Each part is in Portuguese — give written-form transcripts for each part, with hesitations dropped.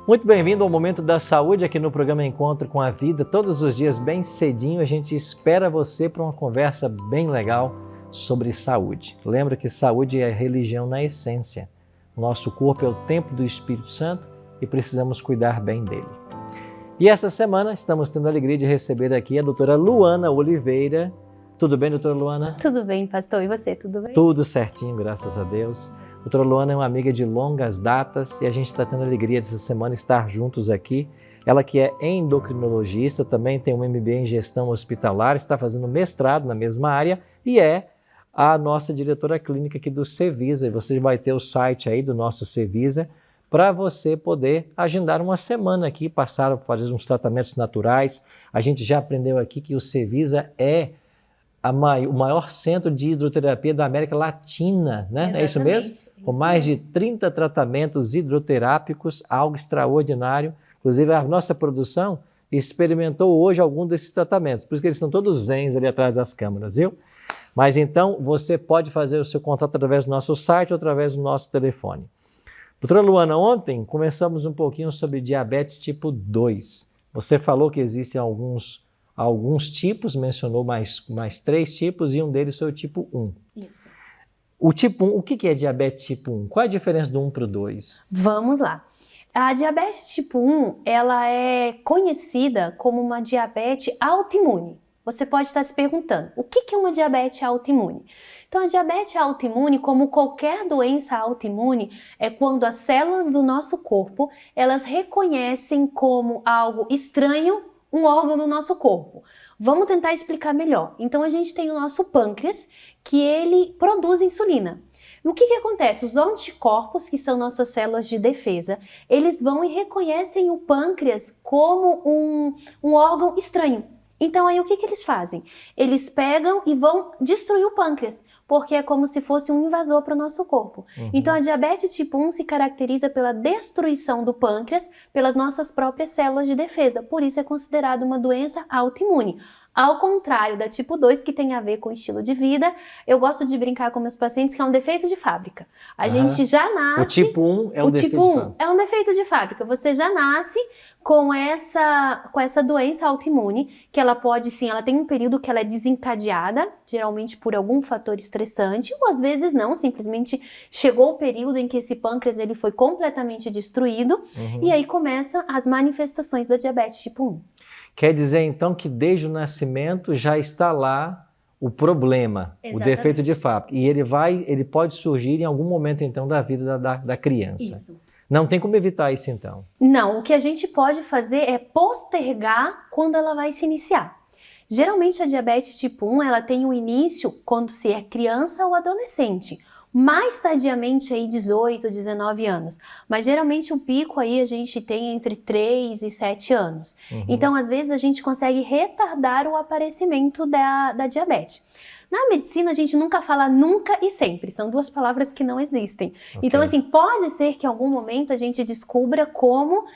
Muito bem-vindo ao Momento da Saúde aqui no programa Encontro com a Vida. Todos os dias bem cedinho a gente espera você para uma conversa bem legal sobre saúde. Lembra que saúde é religião na essência. Nosso corpo é o templo do Espírito Santo e precisamos cuidar bem dele. E essa semana estamos tendo a alegria de receber aqui a doutora Luana Oliveira. Tudo bem, doutora Luana? Tudo bem, pastor. E você, tudo bem? Tudo certinho, graças a Deus. Doutora Luana é uma amiga de longas datas e a gente está tendo a alegria dessa semana estar juntos aqui. Ela que é endocrinologista, também tem um MBA em gestão hospitalar, está fazendo mestrado na mesma área e é a nossa diretora clínica aqui do Cevisa. E você vai ter o site aí do nosso Cevisa para você poder agendar uma semana aqui, passar a fazer uns tratamentos naturais. A gente já aprendeu aqui que o Cevisa é o maior centro de hidroterapia da América Latina, né? Exatamente. É isso mesmo? Com mais de 30 tratamentos hidroterápicos, algo extraordinário. Inclusive, a nossa produção experimentou hoje algum desses tratamentos, por isso que eles estão todos zens ali atrás das câmeras, viu? Mas então, você pode fazer o seu contato através do nosso site ou através do nosso telefone. Doutora Luana, ontem começamos um pouquinho sobre diabetes tipo 2. Você falou que existem alguns tipos, mencionou mais 3 tipos e um deles foi o tipo 1. Isso. O tipo 1, o que é diabetes tipo 1? Qual é a diferença do 1 para o 2? Vamos lá. A diabetes tipo 1, ela é conhecida como uma diabetes autoimune. Você pode estar se perguntando, o que é uma diabetes autoimune? Então, a diabetes autoimune, como qualquer doença autoimune, é quando as células do nosso corpo, elas reconhecem como algo estranho um órgão do nosso corpo. Vamos tentar explicar melhor. Então, a gente tem o nosso pâncreas, que ele produz insulina. E o que acontece? Os anticorpos, que são nossas células de defesa, eles vão e reconhecem o pâncreas como um órgão estranho. Então, aí o que eles fazem? Eles pegam e vão destruir o pâncreas, porque é como se fosse um invasor para o nosso corpo. Então, a diabetes tipo 1 se caracteriza pela destruição do pâncreas pelas nossas próprias células de defesa. Por isso é considerada uma doença autoimune. Ao contrário da tipo 2, que tem a ver com o estilo de vida, eu gosto de brincar com meus pacientes que é um defeito de fábrica. A gente já nasce... O tipo 1 é um defeito de fábrica. É um defeito de fábrica. Você já nasce com essa doença autoimune, que ela pode, sim, ela tem um período que ela é desencadeada, geralmente por algum fator estressante, ou às vezes não, simplesmente chegou o período em que esse pâncreas ele foi completamente destruído, e aí começam as manifestações da diabetes tipo 1. Quer dizer, então, que desde o nascimento já está lá o problema, Exatamente. O defeito de fábrica. E ele pode surgir em algum momento, então, da vida da criança. Isso. Não tem como evitar isso, então? Não, o que a gente pode fazer é postergar quando ela vai se iniciar. Geralmente, a diabetes tipo 1, ela tem um início quando se é criança ou adolescente. Mais tardiamente aí 18, 19 anos, mas geralmente o pico aí a gente tem entre 3 e 7 anos. Então, às vezes a gente consegue retardar o aparecimento da diabetes. Na medicina, a gente nunca fala nunca e sempre, são 2 palavras que não existem. Okay. Então, assim, pode ser que em algum momento a gente descubra como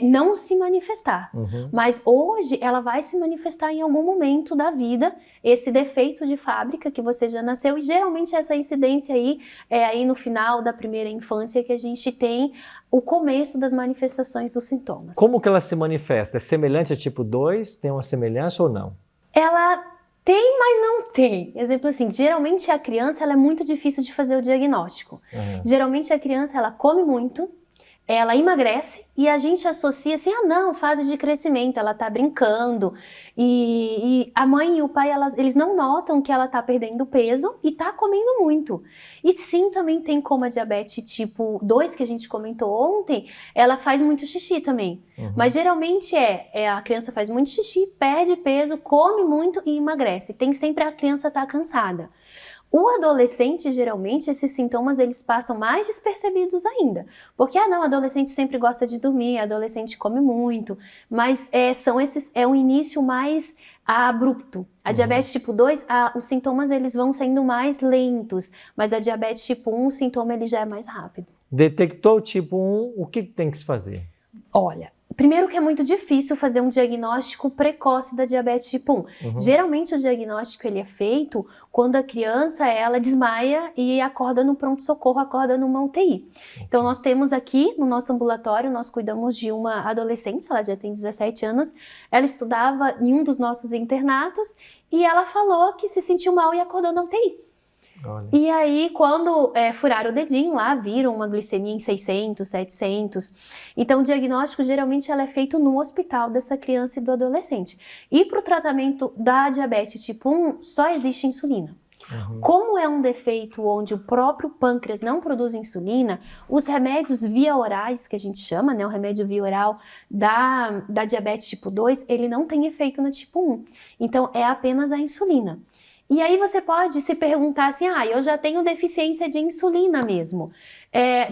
não se manifestar. Mas hoje ela vai se manifestar em algum momento da vida, esse defeito de fábrica que você já nasceu, e geralmente essa incidência aí é aí no final da primeira infância que a gente tem o começo das manifestações dos sintomas. Como que ela se manifesta? É semelhante a tipo 2? Tem uma semelhança ou não? Ela tem, mas não tem. Exemplo assim, geralmente a criança ela é muito difícil de fazer o diagnóstico. Geralmente a criança ela come muito, ela emagrece e a gente associa assim, não, fase de crescimento, ela tá brincando. E a mãe e o pai, eles não notam que ela tá perdendo peso e tá comendo muito. E sim, também tem como a diabetes tipo 2, que a gente comentou ontem, ela faz muito xixi também. Mas geralmente a criança faz muito xixi, perde peso, come muito e emagrece. Tem sempre a criança tá cansada. O adolescente, geralmente, esses sintomas eles passam mais despercebidos ainda. Porque, o adolescente sempre gosta de dormir, adolescente come muito, mas é um início mais abrupto. A diabetes tipo 2, os sintomas eles vão sendo mais lentos, mas a diabetes tipo 1, o sintoma ele já é mais rápido. Detectou o tipo 1, o que tem que se fazer? Olha, Primeiro que é muito difícil fazer um diagnóstico precoce da diabetes tipo 1. Geralmente o diagnóstico ele é feito quando a criança ela desmaia e acorda no pronto-socorro, acorda numa UTI. Então nós temos aqui no nosso ambulatório, nós cuidamos de uma adolescente, ela já tem 17 anos, ela estudava em um dos nossos internatos e ela falou que se sentiu mal e acordou na UTI. Olha. E aí, quando furaram o dedinho lá, viram uma glicemia em 600, 700. Então, o diagnóstico geralmente ela é feito no hospital dessa criança e do adolescente. E para o tratamento da diabetes tipo 1, só existe insulina. Como é um defeito onde o próprio pâncreas não produz insulina, os remédios via orais, que a gente chama, né, o remédio via oral da diabetes tipo 2, ele não tem efeito na tipo 1. Então, é apenas a insulina. E aí você pode se perguntar assim, eu já tenho deficiência de insulina mesmo.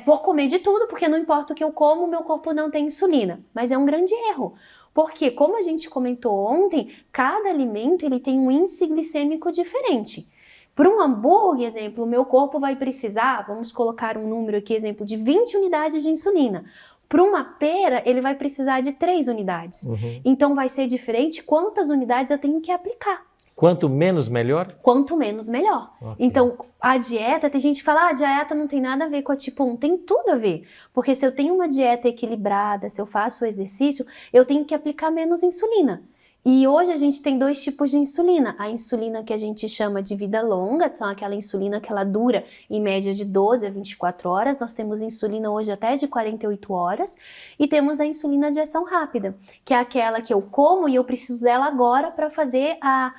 Vou comer de tudo, porque não importa o que eu como, meu corpo não tem insulina. Mas é um grande erro. Porque, como a gente comentou ontem, cada alimento ele tem um índice glicêmico diferente. Por um hambúrguer, exemplo, o meu corpo vai precisar, vamos colocar um número aqui, exemplo, de 20 unidades de insulina. Para uma pera, ele vai precisar de 3 unidades. Então vai ser diferente quantas unidades eu tenho que aplicar. Quanto menos, melhor? Quanto menos, melhor. Okay. Então, a dieta, tem gente que fala, a dieta não tem nada a ver com a tipo 1. Tem tudo a ver. Porque se eu tenho uma dieta equilibrada, se eu faço o exercício, eu tenho que aplicar menos insulina. E hoje a gente tem 2 tipos de insulina. A insulina que a gente chama de vida longa, então aquela insulina que ela dura em média de 12 a 24 horas. Nós temos insulina hoje até de 48 horas. E temos a insulina de ação rápida, que é aquela que eu como e eu preciso dela agora para fazer a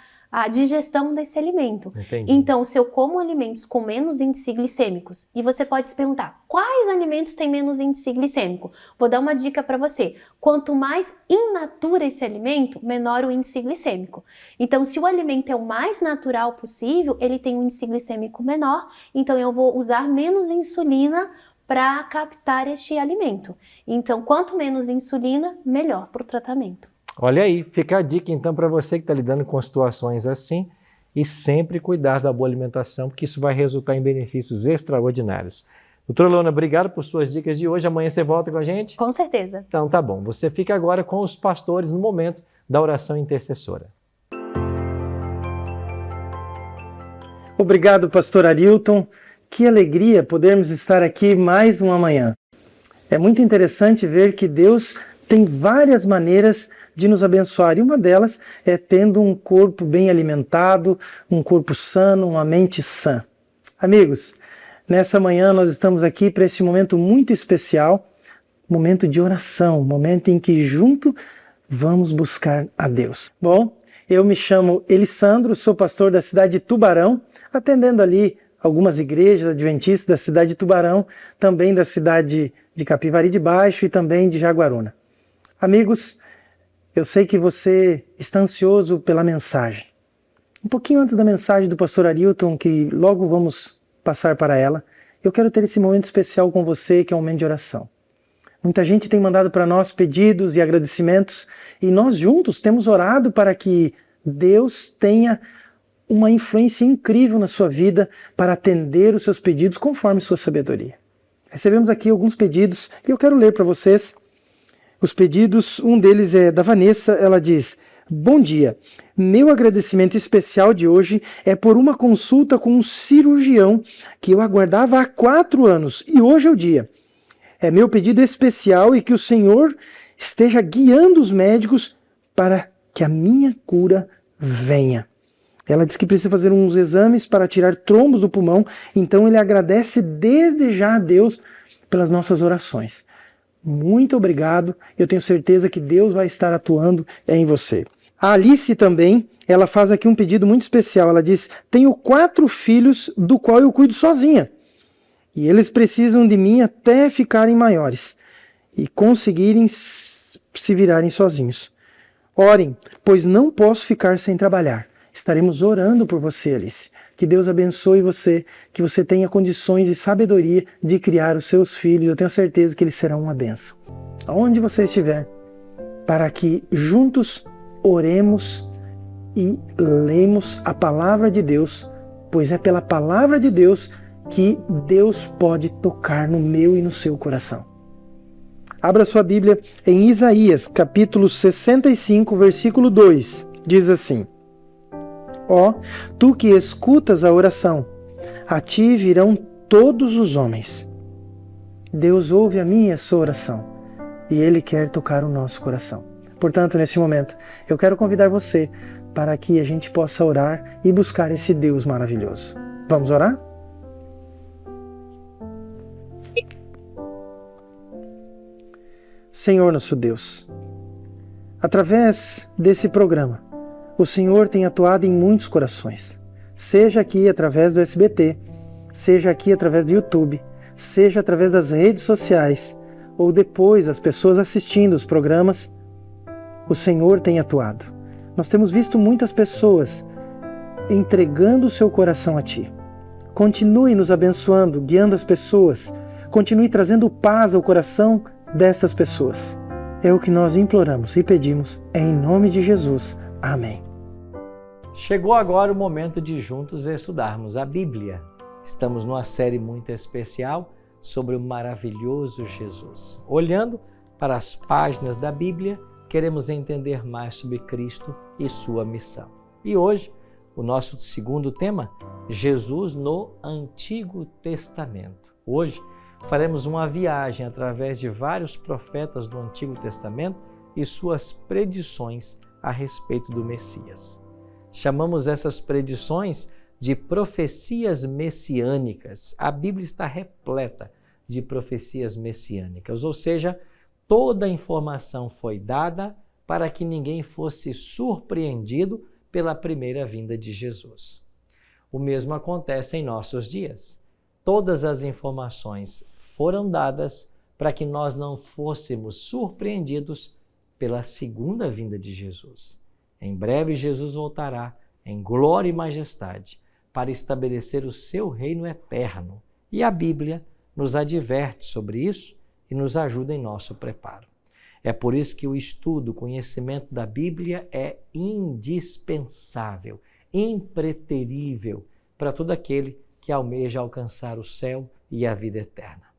digestão desse alimento. Entendi. Então, se eu como alimentos com menos índice glicêmicos, e você pode se perguntar, quais alimentos têm menos índice glicêmico? Vou dar uma dica para você. Quanto mais in natura esse alimento, menor o índice glicêmico. Então, se o alimento é o mais natural possível, ele tem um índice glicêmico menor, então eu vou usar menos insulina para captar este alimento. Então, quanto menos insulina, melhor para o tratamento. Olha aí, fica a dica então para você que está lidando com situações assim e sempre cuidar da boa alimentação, porque isso vai resultar em benefícios extraordinários. Doutora Luana, obrigado por suas dicas de hoje. Amanhã você volta com a gente? Com certeza. Então tá bom, você fica agora com os pastores no momento da oração intercessora. Obrigado, pastor Arilton. Que alegria podermos estar aqui mais uma manhã. É muito interessante ver que Deus tem várias maneiras de nos abençoar, e uma delas é tendo um corpo bem alimentado, um corpo sano, uma mente sã. Amigos, nessa manhã nós estamos aqui para esse momento muito especial, momento de oração, momento em que junto vamos buscar a Deus. Bom, eu me chamo Elisandro, sou pastor da cidade de Tubarão, atendendo ali algumas igrejas adventistas da cidade de Tubarão, também da cidade de Capivari de Baixo e também de Jaguaruna. Amigos, eu sei que você está ansioso pela mensagem. Um pouquinho antes da mensagem do pastor Arilton, que logo vamos passar para ela, eu quero ter esse momento especial com você, que é um momento de oração. Muita gente tem mandado para nós pedidos e agradecimentos, e nós juntos temos orado para que Deus tenha uma influência incrível na sua vida para atender os seus pedidos conforme sua sabedoria. Recebemos aqui alguns pedidos e eu quero ler para vocês os pedidos. Um deles é da Vanessa, ela diz: bom dia, meu agradecimento especial de hoje é por uma consulta com um cirurgião que eu aguardava há 4 anos e hoje é o dia. É meu pedido especial e que o Senhor esteja guiando os médicos para que a minha cura venha. Ela diz que precisa fazer uns exames para tirar trombos do pulmão, então ele agradece desde já a Deus pelas nossas orações. Muito obrigado, eu tenho certeza que Deus vai estar atuando em você. A Alice também, ela faz aqui um pedido muito especial. Ela diz: tenho 4 filhos do qual eu cuido sozinha. E eles precisam de mim até ficarem maiores e conseguirem se virarem sozinhos. Orem, pois não posso ficar sem trabalhar. Estaremos orando por você, Alice. Que Deus abençoe você, que você tenha condições e sabedoria de criar os seus filhos. Eu tenho certeza que eles serão uma bênção. Aonde você estiver, para que juntos oremos e lemos a palavra de Deus, pois é pela palavra de Deus que Deus pode tocar no meu e no seu coração. Abra sua Bíblia em Isaías, capítulo 65, versículo 2. Diz assim: Ó, tu que escutas a oração, a ti virão todos os homens. Deus ouve a minha e a sua oração e Ele quer tocar o nosso coração. Portanto, nesse momento, eu quero convidar você para que a gente possa orar e buscar esse Deus maravilhoso. Vamos orar? Senhor nosso Deus, através desse programa, o Senhor tem atuado em muitos corações, seja aqui através do SBT, seja aqui através do YouTube, seja através das redes sociais, ou depois as pessoas assistindo os programas, o Senhor tem atuado. Nós temos visto muitas pessoas entregando o seu coração a Ti. Continue nos abençoando, guiando as pessoas, continue trazendo paz ao coração destas pessoas. É o que nós imploramos e pedimos, em nome de Jesus. Amém. Chegou agora o momento de juntos estudarmos a Bíblia. Estamos numa série muito especial sobre o maravilhoso Jesus. Olhando para as páginas da Bíblia, queremos entender mais sobre Cristo e sua missão. E hoje, o nosso segundo tema, Jesus no Antigo Testamento. Hoje, faremos uma viagem através de vários profetas do Antigo Testamento e suas predições a respeito do Messias. Chamamos essas predições de profecias messiânicas. A Bíblia está repleta de profecias messiânicas, ou seja, toda a informação foi dada para que ninguém fosse surpreendido pela primeira vinda de Jesus. O mesmo acontece em nossos dias. Todas as informações foram dadas para que nós não fôssemos surpreendidos pela segunda vinda de Jesus. Em breve, Jesus voltará em glória e majestade para estabelecer o seu reino eterno. E a Bíblia nos adverte sobre isso e nos ajuda em nosso preparo. É por isso que o estudo, o conhecimento da Bíblia é indispensável, impreterível para todo aquele que almeja alcançar o céu e a vida eterna.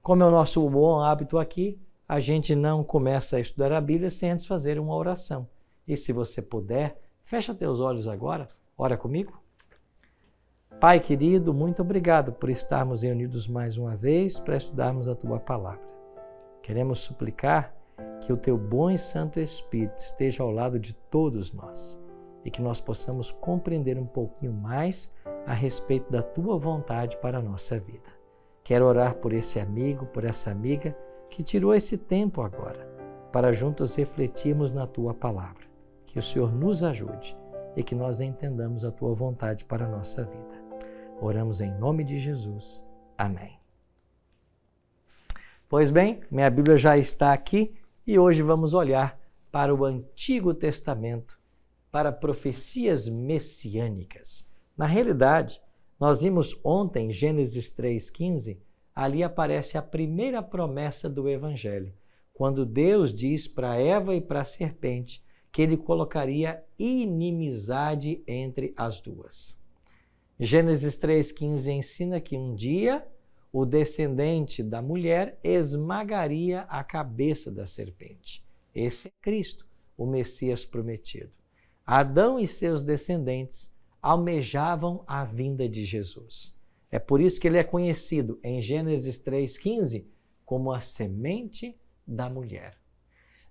Como é o nosso bom hábito aqui, a gente não começa a estudar a Bíblia sem antes fazer uma oração. E se você puder, fecha teus olhos agora, ora comigo. Pai querido, muito obrigado por estarmos reunidos mais uma vez para estudarmos a Tua Palavra. Queremos suplicar que o Teu bom e santo Espírito esteja ao lado de todos nós e que nós possamos compreender um pouquinho mais a respeito da Tua vontade para a nossa vida. Quero orar por esse amigo, por essa amiga que tirou esse tempo agora para juntos refletirmos na Tua Palavra. Que o Senhor nos ajude e que nós entendamos a Tua vontade para a nossa vida. Oramos em nome de Jesus. Amém. Pois bem, minha Bíblia já está aqui e hoje vamos olhar para o Antigo Testamento, para profecias messiânicas. Na realidade, nós vimos ontem, Gênesis 3,15, ali aparece a primeira promessa do Evangelho, quando Deus diz para Eva e para a serpente que Ele colocaria inimizade entre as duas. Gênesis 3,15 ensina que um dia o descendente da mulher esmagaria a cabeça da serpente. Esse é Cristo, o Messias prometido. Adão e seus descendentes almejavam a vinda de Jesus. É por isso que ele é conhecido em Gênesis 3,15 como a semente da mulher.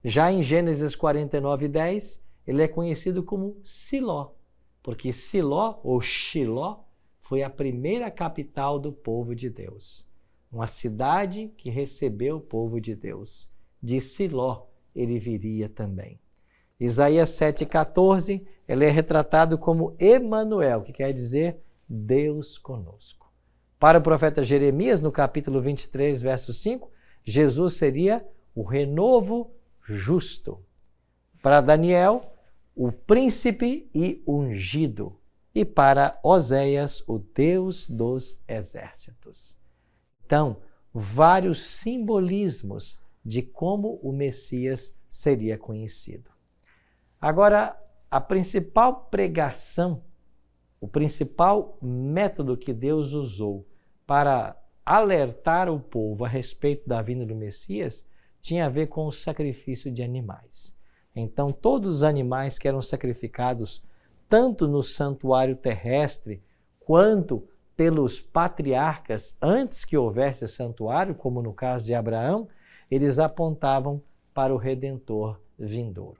Já em Gênesis 49:10, ele é conhecido como Siló, porque Siló, ou Shiló, foi a primeira capital do povo de Deus. Uma cidade que recebeu o povo de Deus. De Siló ele viria também. Isaías 7,14, ele é retratado como Emanuel, que quer dizer Deus conosco. Para o profeta Jeremias, no capítulo 23, verso 5, Jesus seria o renovo justo. Para Daniel, o príncipe e ungido. E para Oséias, o Deus dos exércitos. Então, vários simbolismos de como o Messias seria conhecido. Agora, a principal pregação, o principal método que Deus usou para alertar o povo a respeito da vinda do Messias tinha a ver com o sacrifício de animais. Então, todos os animais que eram sacrificados, tanto no santuário terrestre, quanto pelos patriarcas, antes que houvesse santuário, como no caso de Abraão, eles apontavam para o Redentor vindouro.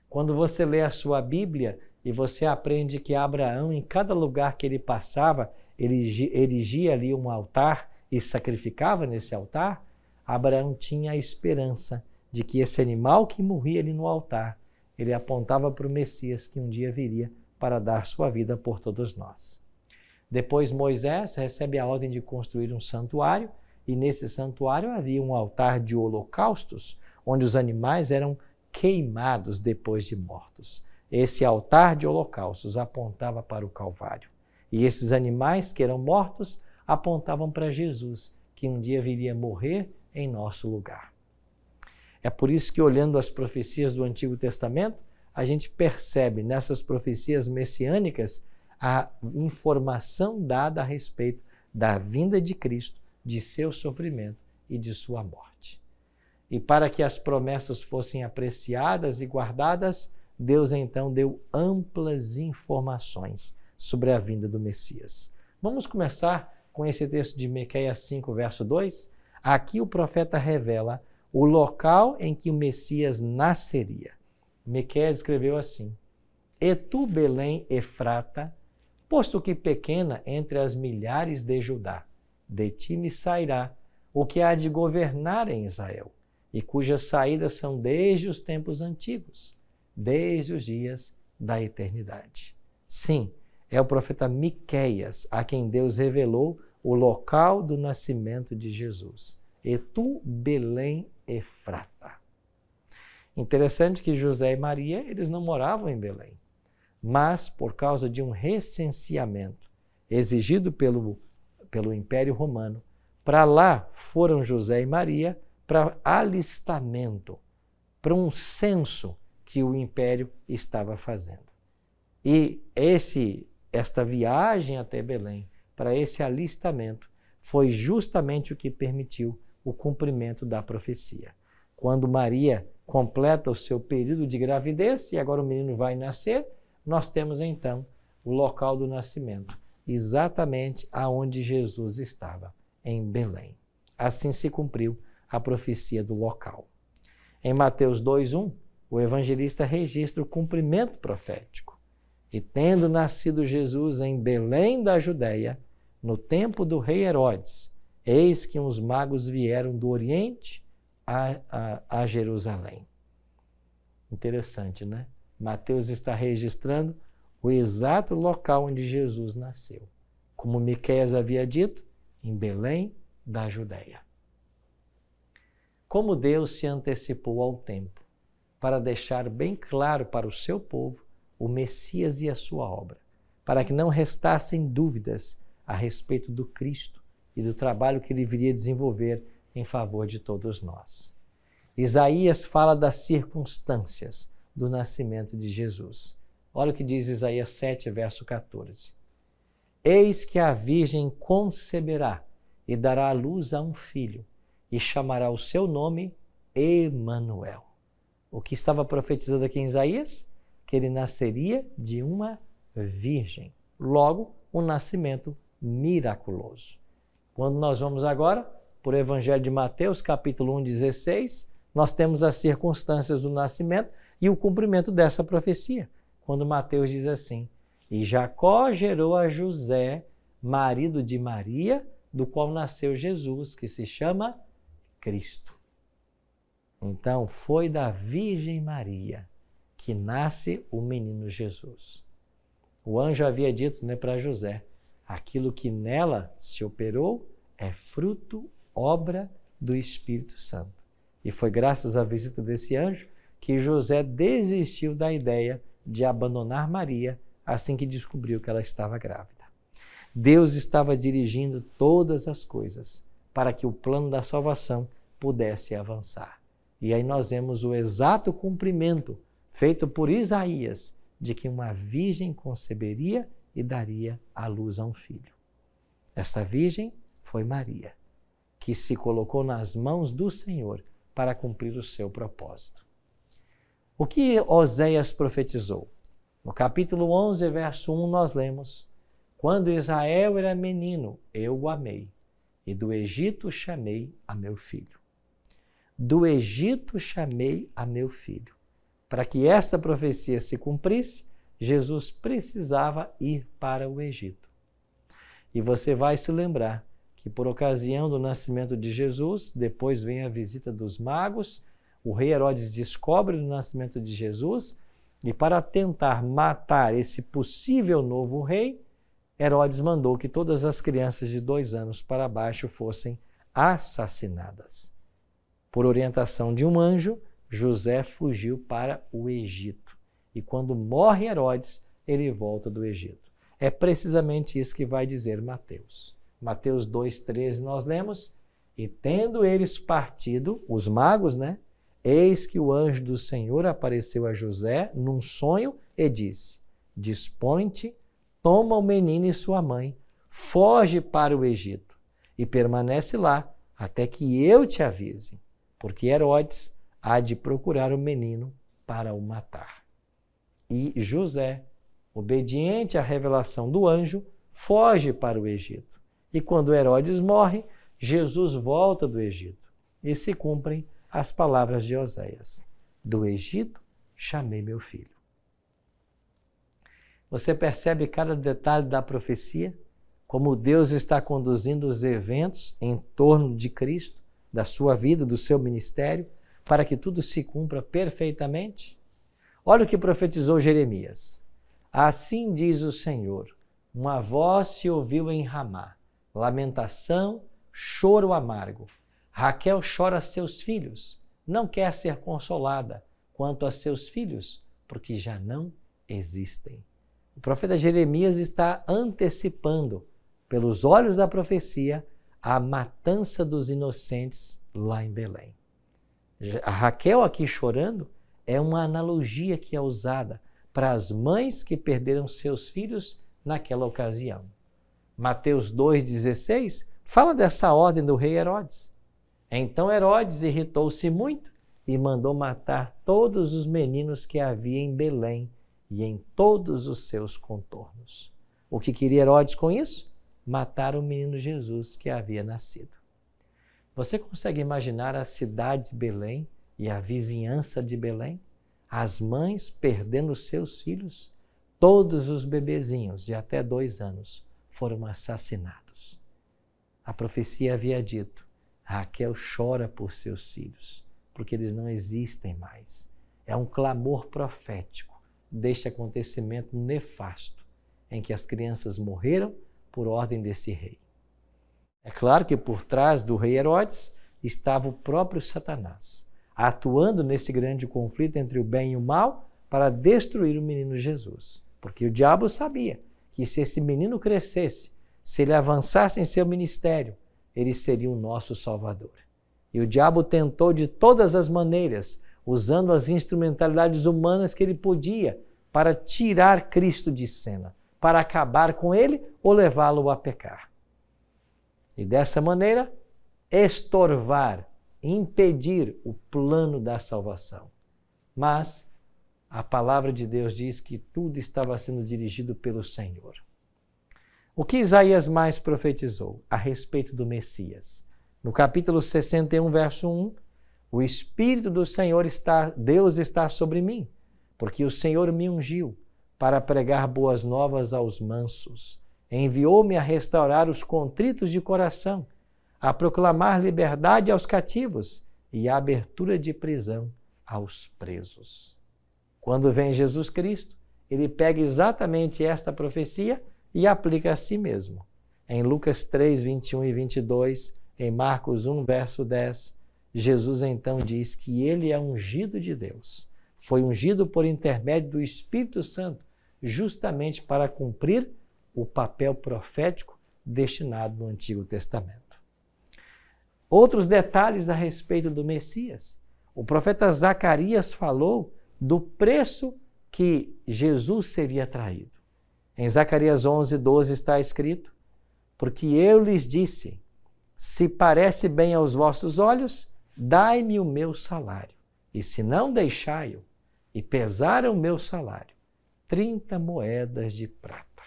Quando você lê a sua Bíblia e você aprende que Abraão, em cada lugar que ele passava, ele erigia ali um altar e sacrificava nesse altar, Abraão tinha a esperança de que esse animal que morria ali no altar, ele apontava para o Messias que um dia viria para dar sua vida por todos nós. Depois Moisés recebe a ordem de construir um santuário, e nesse santuário havia um altar de holocaustos, onde os animais eram queimados depois de mortos. Esse altar de holocaustos apontava para o Calvário. E esses animais que eram mortos apontavam para Jesus, que um dia viria morrer em nosso lugar. É por isso que, olhando as profecias do Antigo Testamento, a gente percebe nessas profecias messiânicas a informação dada a respeito da vinda de Cristo, de seu sofrimento e de sua morte. E para que as promessas fossem apreciadas e guardadas, Deus então deu amplas informações sobre a vinda do Messias. Vamos começar com esse texto de Miqueias 5, verso 2. Aqui o profeta revela o local em que o Messias nasceria. Miqueias escreveu assim: E tu, Belém Efrata, posto que pequena entre as milhares de Judá, de ti me sairá o que há de governar em Israel, e cujas saídas são desde os tempos antigos, desde os dias da eternidade. Sim, é o profeta Miqueias a quem Deus revelou o local do nascimento de Jesus. E tu, Belém Efrata. Interessante que José e Maria, eles não moravam em Belém, mas por causa de um recenseamento exigido pelo Império Romano, para lá foram José e Maria para alistamento, para um censo que o Império estava fazendo. E esta viagem até Belém, para esse alistamento, foi justamente o que permitiu o cumprimento da profecia. Quando Maria completa o seu período de gravidez e agora o menino vai nascer, nós temos então o local do nascimento, exatamente aonde Jesus estava, em Belém. Assim se cumpriu a profecia do local. Em Mateus 2:1, o evangelista registra o cumprimento profético. E tendo nascido Jesus em Belém da Judéia, no tempo do rei Herodes, eis que uns magos vieram do Oriente a Jerusalém. Interessante, né? Mateus está registrando o exato local onde Jesus nasceu. Como Miqueias havia dito, em Belém da Judéia. Como Deus se antecipou ao tempo para deixar bem claro para o seu povo o Messias e a sua obra, para que não restassem dúvidas a respeito do Cristo e do trabalho que ele viria desenvolver em favor de todos nós. Isaías fala das circunstâncias do nascimento de Jesus. Olha o que diz Isaías 7, verso 14. Eis que a Virgem conceberá e dará à luz a um filho, e chamará o seu nome Emanuel. O que estava profetizado aqui em Isaías? Que ele nasceria de uma virgem. Logo, um nascimento miraculoso. Quando nós vamos agora por Evangelho de Mateus, capítulo 1:16, nós temos as circunstâncias do nascimento e o cumprimento dessa profecia. Quando Mateus diz assim: E Jacó gerou a José, marido de Maria, do qual nasceu Jesus, que se chama Cristo. Então, foi da Virgem Maria que nasce o menino Jesus. O anjo havia dito, para José: aquilo que nela se operou é fruto, obra do Espírito Santo. E foi graças à visita desse anjo que José desistiu da ideia de abandonar Maria assim que descobriu que ela estava grávida. Deus estava dirigindo todas as coisas para que o plano da salvação pudesse avançar. E aí nós vemos o exato cumprimento feito por Isaías de que uma virgem conceberia e daria à luz a um filho. Esta virgem foi Maria, que se colocou nas mãos do Senhor para cumprir o seu propósito. O que Oséias profetizou? No capítulo 11, verso 1, nós lemos: quando Israel era menino, eu o amei, e do Egito chamei a meu filho. Do Egito chamei a meu filho. Para que esta profecia se cumprisse, Jesus precisava ir para o Egito. E você vai se lembrar que por ocasião do nascimento de Jesus, depois vem a visita dos magos, o rei Herodes descobre o nascimento de Jesus e para tentar matar esse possível novo rei, Herodes mandou que todas as crianças de 2 anos para baixo fossem assassinadas. Por orientação de um anjo, José fugiu para o Egito. E quando morre Herodes, ele volta do Egito. É precisamente isso que vai dizer Mateus. Mateus 2,13 nós lemos: e tendo eles partido, os magos, eis que o anjo do Senhor apareceu a José num sonho e disse: dispõe-te, toma o menino e sua mãe, foge para o Egito e permanece lá até que eu te avise, porque Herodes há de procurar o menino para o matar. E José, obediente à revelação do anjo, foge para o Egito. E quando Herodes morre, Jesus volta do Egito e se cumprem as palavras de Oséias: do Egito chamei meu filho. Você percebe cada detalhe da profecia? Como Deus está conduzindo os eventos em torno de Cristo, da sua vida, do seu ministério, para que tudo se cumpra perfeitamente? Olha o que profetizou Jeremias. Assim diz o Senhor: uma voz se ouviu em Ramá, lamentação, choro amargo. Raquel chora seus filhos, não quer ser consolada quanto a seus filhos, porque já não existem. O profeta Jeremias está antecipando, pelos olhos da profecia, a matança dos inocentes lá em Belém. A Raquel aqui chorando é uma analogia que é usada para as mães que perderam seus filhos naquela ocasião. Mateus 2,16 fala dessa ordem do rei Herodes. Então Herodes irritou-se muito e mandou matar todos os meninos que havia em Belém e em todos os seus contornos. O que queria Herodes com isso? Matar o menino Jesus que havia nascido. Você consegue imaginar a cidade de Belém e a vizinhança de Belém? As mães perdendo seus filhos? Todos os bebezinhos de até 2 anos foram assassinados. A profecia havia dito: Raquel chora por seus filhos, porque eles não existem mais. É um clamor profético deste acontecimento nefasto, em que as crianças morreram por ordem desse rei. É claro que por trás do rei Herodes estava o próprio Satanás, atuando nesse grande conflito entre o bem e o mal para destruir o menino Jesus. Porque o diabo sabia que se esse menino crescesse, se ele avançasse em seu ministério, ele seria o nosso Salvador. E o diabo tentou de todas as maneiras, usando as instrumentalidades humanas que ele podia, para tirar Cristo de cena, para acabar com ele ou levá-lo a pecar. E dessa maneira, estorvar, impedir o plano da salvação. Mas a palavra de Deus diz que tudo estava sendo dirigido pelo Senhor. O que Isaías mais profetizou a respeito do Messias? No capítulo 61, verso 1, o Espírito do Senhor Deus está sobre mim, porque o Senhor me ungiu para pregar boas novas aos mansos. Enviou-me a restaurar os contritos de coração, a proclamar liberdade aos cativos e a abertura de prisão aos presos. Quando vem Jesus Cristo, ele pega exatamente esta profecia e aplica a si mesmo. Em Lucas 3, 21 e 22, em Marcos 1, verso 10, Jesus então diz que ele é ungido de Deus. Foi ungido por intermédio do Espírito Santo, justamente para cumprir o papel profético destinado no Antigo Testamento. Outros detalhes a respeito do Messias. O profeta Zacarias falou do preço que Jesus seria traído. Em Zacarias 11, 12 está escrito: porque eu lhes disse, se parece bem aos vossos olhos, dai-me o meu salário. E se não deixai-o, e pesaram o meu salário, 30 moedas de prata.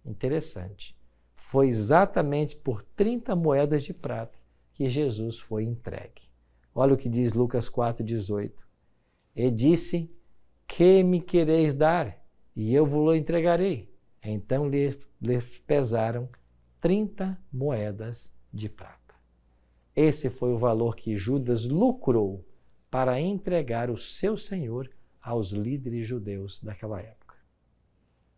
Interessante. Foi exatamente por 30 moedas de prata que Jesus foi entregue. Olha o que diz Lucas 4,18. E disse, que me quereis dar? E eu vos entregarei. Então lhes pesaram 30 moedas de prata. Esse foi o valor que Judas lucrou para entregar o seu Senhor aos líderes judeus daquela época.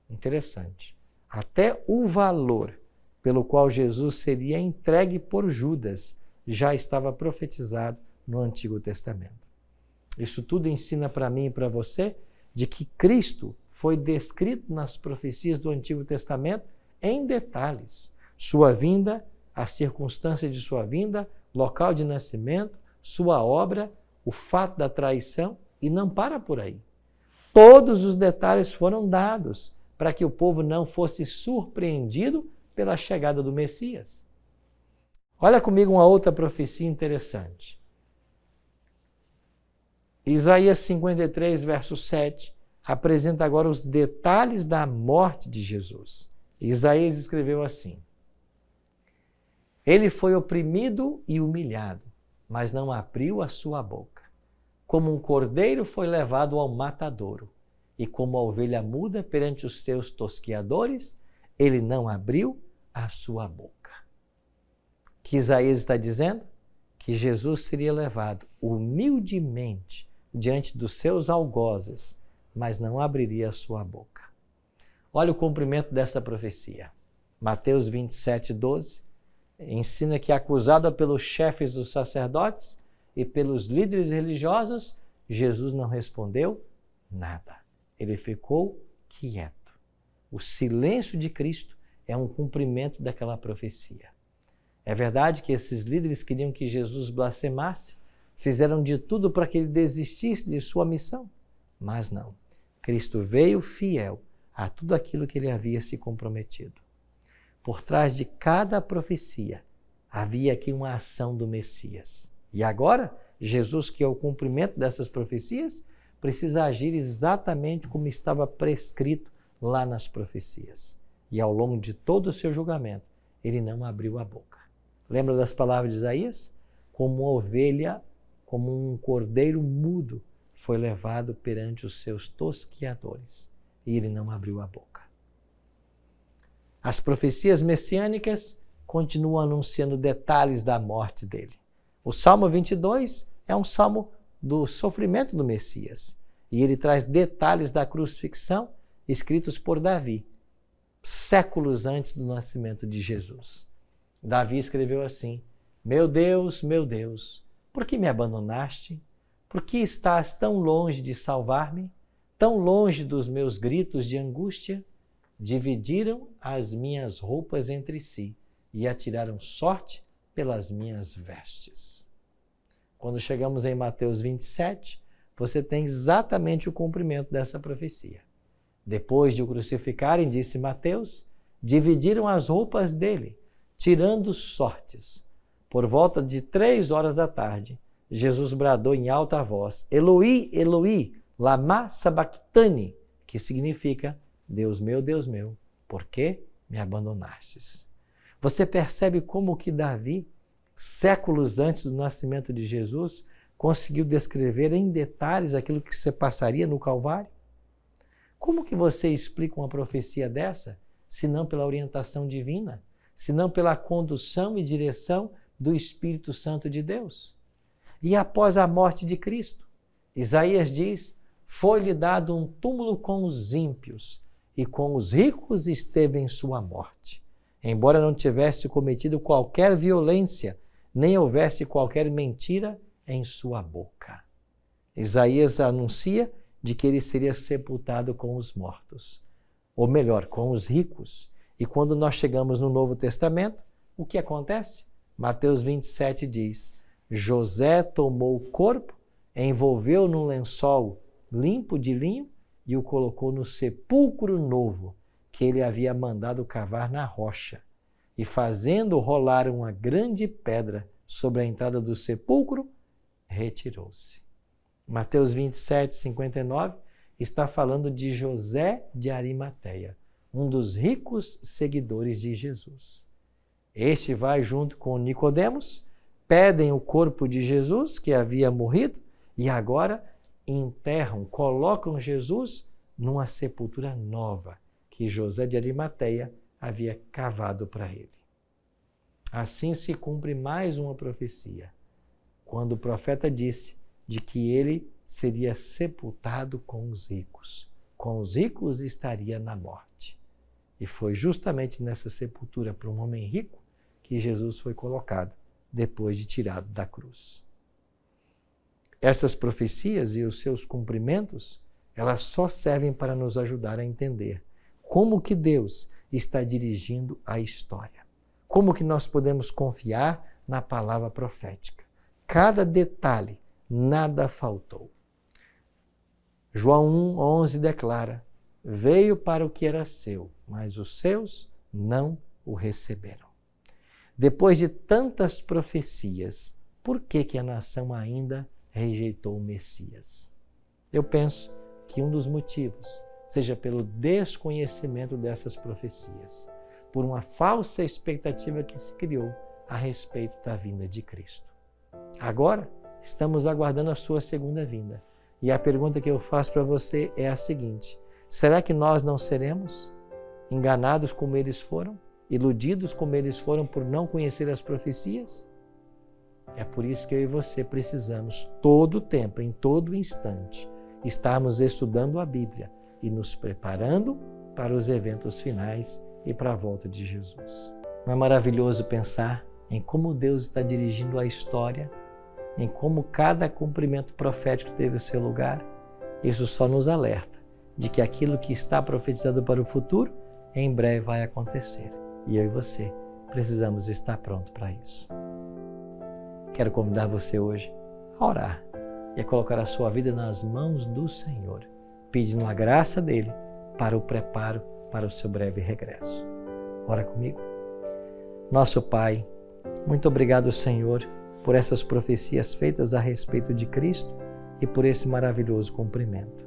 Interessante. Até o valor pelo qual Jesus seria entregue por Judas já estava profetizado no Antigo Testamento. Isso tudo ensina para mim e para você de que Cristo foi descrito nas profecias do Antigo Testamento em detalhes. Sua vinda, as circunstâncias de sua vinda, local de nascimento, sua obra, o fato da traição, e não para por aí. Todos os detalhes foram dados para que o povo não fosse surpreendido pela chegada do Messias. Olha comigo uma outra profecia interessante. Isaías 53, verso 7, apresenta agora os detalhes da morte de Jesus. Isaías escreveu assim: Ele foi oprimido e humilhado, mas não abriu a sua boca. Como um cordeiro foi levado ao matadouro, e como a ovelha muda perante os seus tosquiadores, ele não abriu a sua boca. Que Isaías está dizendo? Que Jesus seria levado humildemente diante dos seus algozes, mas não abriria a sua boca. Olha o cumprimento dessa profecia. Mateus 27, 12, ensina que, acusado pelos chefes dos sacerdotes e pelos líderes religiosos, Jesus não respondeu nada. Ele ficou quieto. O silêncio de Cristo é um cumprimento daquela profecia. É verdade que esses líderes queriam que Jesus blasfemasse, fizeram de tudo para que ele desistisse de sua missão, mas não. Cristo veio fiel a tudo aquilo que ele havia se comprometido. Por trás de cada profecia havia aqui uma ação do Messias. E agora, Jesus, que é o cumprimento dessas profecias, precisa agir exatamente como estava prescrito lá nas profecias. E ao longo de todo o seu julgamento, ele não abriu a boca. Lembra das palavras de Isaías? Como uma ovelha, como um cordeiro mudo, foi levado perante os seus tosquiadores. E ele não abriu a boca. As profecias messiânicas continuam anunciando detalhes da morte dele. O Salmo 22 é um salmo do sofrimento do Messias. E ele traz detalhes da crucifixão escritos por Davi, séculos antes do nascimento de Jesus. Davi escreveu assim: meu Deus, por que me abandonaste? Por que estás tão longe de salvar-me? Tão longe dos meus gritos de angústia? Dividiram as minhas roupas entre si e atiraram sorte pelas minhas vestes. Quando chegamos em Mateus 27, você tem exatamente o cumprimento dessa profecia. Depois de o crucificarem, disse Mateus, dividiram as roupas dele, tirando sortes. Por volta de 3 horas da tarde, Jesus bradou em alta voz: Eloi, Eloi, lama sabachthani, que significa: Deus meu, por que me abandonastes? Você percebe como que Davi, séculos antes do nascimento de Jesus, conseguiu descrever em detalhes aquilo que se passaria no Calvário? Como que você explica uma profecia dessa, se não pela orientação divina, se não pela condução e direção do Espírito Santo de Deus? E após a morte de Cristo, Isaías diz: foi-lhe dado um túmulo com os ímpios, e com os ricos esteve em sua morte. Embora não tivesse cometido qualquer violência, nem houvesse qualquer mentira em sua boca. Isaías anuncia de que ele seria sepultado com os mortos, ou melhor, com os ricos. E quando nós chegamos no Novo Testamento, o que acontece? Mateus 27 diz: José tomou o corpo, envolveu num lençol limpo de linho e o colocou no sepulcro novo que ele havia mandado cavar na rocha. E fazendo rolar uma grande pedra sobre a entrada do sepulcro, retirou-se. Mateus 27, 59 está falando de José de Arimateia, um dos ricos seguidores de Jesus. Este vai junto com Nicodemos, pedem o corpo de Jesus, que havia morrido, e agora enterram, colocam Jesus numa sepultura nova, que José de Arimateia havia cavado para ele. Assim se cumpre mais uma profecia, quando o profeta disse de que ele seria sepultado com os ricos. Com os ricos estaria na morte. E foi justamente nessa sepultura para um homem rico que Jesus foi colocado, depois de tirado da cruz. Essas profecias e os seus cumprimentos, elas só servem para nos ajudar a entender como que Deus está dirigindo a história. Como que nós podemos confiar na palavra profética. Cada detalhe, nada faltou. João 1:11 declara: veio para o que era seu, mas os seus não o receberam. Depois de tantas profecias, por que a nação ainda rejeitou o Messias? Eu penso que um dos motivos seja pelo desconhecimento dessas profecias, por uma falsa expectativa que se criou a respeito da vinda de Cristo. Agora, estamos aguardando a sua segunda vinda. E a pergunta que eu faço para você é a seguinte: será que nós não seremos enganados como eles foram? Iludidos como eles foram por não conhecer as profecias? É por isso que eu e você precisamos, todo o tempo, em todo instante, estarmos estudando a Bíblia e nos preparando para os eventos finais e para a volta de Jesus. Não é maravilhoso pensar em como Deus está dirigindo a história, em como cada cumprimento profético teve o seu lugar? Isso só nos alerta de que aquilo que está profetizado para o futuro, em breve vai acontecer. E eu e você precisamos estar prontos para isso. Quero convidar você hoje a orar e a colocar a sua vida nas mãos do Senhor, pedindo a graça dele para o preparo para o seu breve regresso. Ora comigo. Nosso Pai, muito obrigado, Senhor, por essas profecias feitas a respeito de Cristo e por esse maravilhoso cumprimento.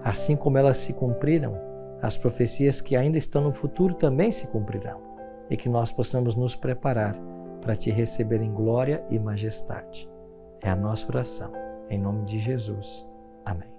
Assim como elas se cumpriram, as profecias que ainda estão no futuro também se cumprirão, e que nós possamos nos preparar para te receber em glória e majestade. É a nossa oração. Em nome de Jesus. Amém.